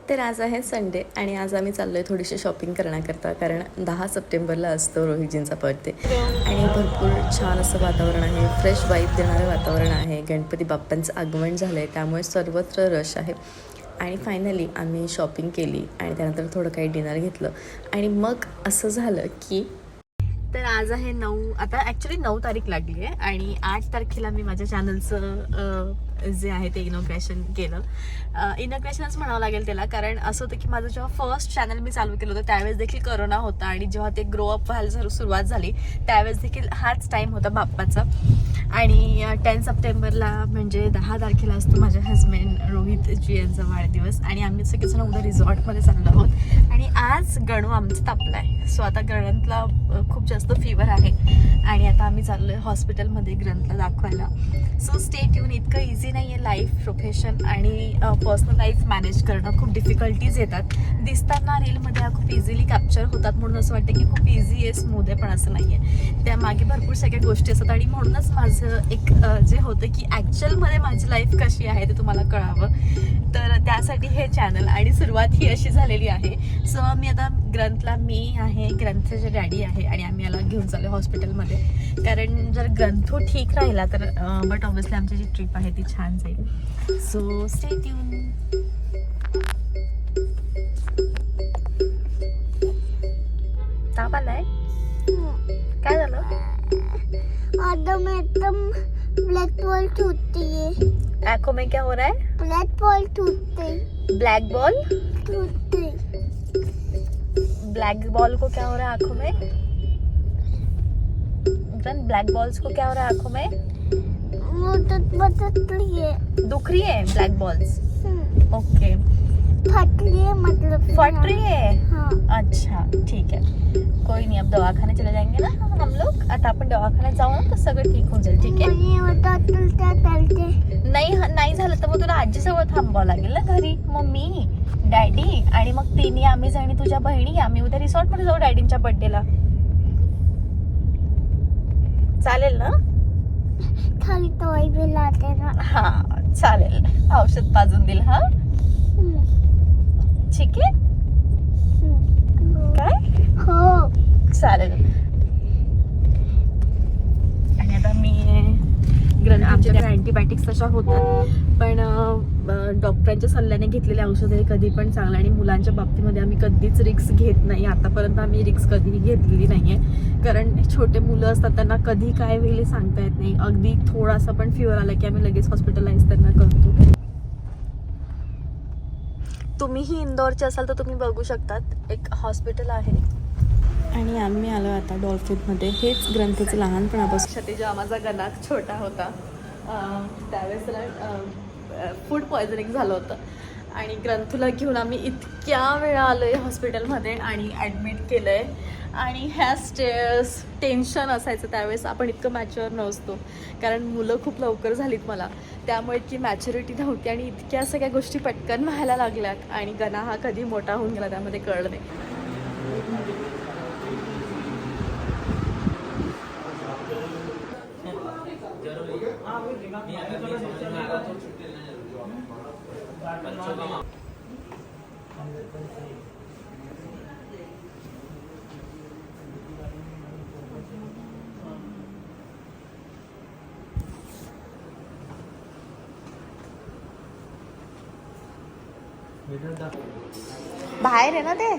तर आज आहे संडे आणि आज आम्ही चाललो आहे थोडीशी शॉपिंग करण्याकरता, कारण 10 सप्टेंबरला असतो रोहितजींचा बर्थडे आणि भरपूर छान असं वातावरण आहे, फ्रेश वाईब देणारं वातावरण आहे. गणपती बाप्पांचं आगमन झालं आहे, त्यामुळे सर्वत्र रश आहे. आणि फायनली आम्ही शॉपिंग केली आणि त्यानंतर थोडं काही डिनर घेतलं आणि मग असं झालं की तर आज आहे 9, आता ॲक्च्युली 9 तारीख लागली आहे आणि 8 तारखेला मी माझ्या चॅनलचं जे आहे ते इनॉग्रेशन केलं. इनॉग्रेशनच म्हणावं लागेल त्याला, कारण असं होतं की माझं जेव्हा फर्स्ट चॅनल मी चालू केलं होतं त्यावेळेस देखील करोना होता आणि जेव्हा ते ग्रो अप व्हायला सुरुवात झाली त्यावेळेस देखील हाच टाईम होता बाप्पाचा. आणि 10 सप्टेंबरला म्हणजे 10 तारखेला असतो माझ्या हजबंड रोहितजी यांचा वाढदिवस आणि आम्ही सगळेजण उद्या रिसॉर्टमध्ये चाललो आहोत. आणि आज गणू आमचं तापला आहे. सो आता गणतला खूप जास्त फीवर आहे आणि आता आम्ही चाललो आहे हॉस्पिटलमध्ये ग्रंथला दाखवायला. So stay tune. इतकं इझी नाही आहे लाईफ, प्रोफेशन आणि पर्सनल लाईफ मॅनेज करणं. खूप डिफिकल्टीज येतात. दिसताना रीलमध्ये खूप इझिली कॅप्चर होतात म्हणून असं वाटतं की खूप इझी आहे, स्मूथ आहे, पण असं नाही आहे. त्यामागे भरपूर सगळ्या गोष्टी असतात आणि म्हणूनच माझं एक जे होतं की ॲक्च्युअलमध्ये माझी लाईफ कशी आहे ते तुम्हाला कळावं, तर त्यासाठी हे चॅनल. आणि सुरुवात ही अशी झालेली आहे. सो मी आता ग्रंथला, मी आहे, ग्रंथचे डॅडी आहे आणि आम्ही याला घेऊन चाललो हॉस्पिटलमध्ये, कारण जर ग्रंथो ठीक राहिला तर बट ऑब्व्हियसली आमची जी ट्रिप आहे ती छान जाईल. So stay tune. ताप आलाय? काय झालं? एकदम ब्लैक बॉल टूटती है। आंखों में क्या हो रहा है? ब्लैक बॉल टूटती। ब्लैक बॉल टूटती। ब्लैक बॉल को क्या हो रहा है आंखों में? ब्लैक बॉल्स को क्या हो रहा है आंखों में? वो तो है। दुख रही है ब्लैक बॉल्स? ओके. फट रही है, मतलब फट रही है? हाँ। अच्छा ठीक है, कोई नहीं, अब दवाखाने चले जाएंगे ना हम लोग. आता आपण दवाखान्यात जाऊ ना तर सगळं ठीक होऊन जाईल. ठीक आहे. नाही झालं तर मग तुला आजीजवळ थांबावं लागेल ना घरी. मम्मी, डॅडी आणि मग तिन्ही आम्ही आणि तुझ्या बहिणी आम्ही उद्या रिसॉर्टमध्ये जाऊ डॅडींच्या बर्थडेला. चालेल ना? खाली दवाई भी लाते ना. हा चालेल, औषध पाजून दिल. हा ठीक आहे. काय? हो चालेल. आणि आता मी आमच्याकडे अँटीबायोटिक्स तशा होतात, पण डॉक्टरांच्या सल्ल्याने घेतलेले औषध हे कधी पण चांगलं. आणि मुलांच्या बाबतीमध्ये आम्ही कधीच रिक्स घेत नाही. आतापर्यंत आम्ही रिक्स कधीही घेतलेली नाही आहे, कारण छोटे मुलं असतात त्यांना कधी काय होईल सांगता येत नाही. अगदी थोडासा पण फिवर आला की आम्ही लगेच हॉस्पिटलाइज त्यांना करतो. तुम्हीही इंदोरचे असाल तर तुम्ही बघू शकतात, एक हॉस्पिटल आहे. आणि आम्ही आलो आता डॉल्फिनमध्ये. हेच ग्रंथाचं लहानपणापासून जेव्हा माझा गणाक छोटा होता त्यावेळेस त्याला फूड पॉयझनिंग झालं होतं आणि ग्रंथूला घेऊन आम्ही इतक्या वेळा आलो आहे हॉस्पिटलमध्ये आणि ॲडमिट केलं आहे. आणि ह्या स्टेअर्स टेन्शन असायचं त्यावेळेस. आपण इतकं मॅच्युअर नसतो, कारण मुलं खूप लवकर झालीत मला, त्यामुळे इतकी मॅच्युरिटी नव्हती आणि इतक्या सगळ्या गोष्टी पटकन व्हायला लागल्यात. आणि गणा हा कधी मोठा होऊन गेला त्यामध्ये कळलं नाही. बाहेर आहे ना ते.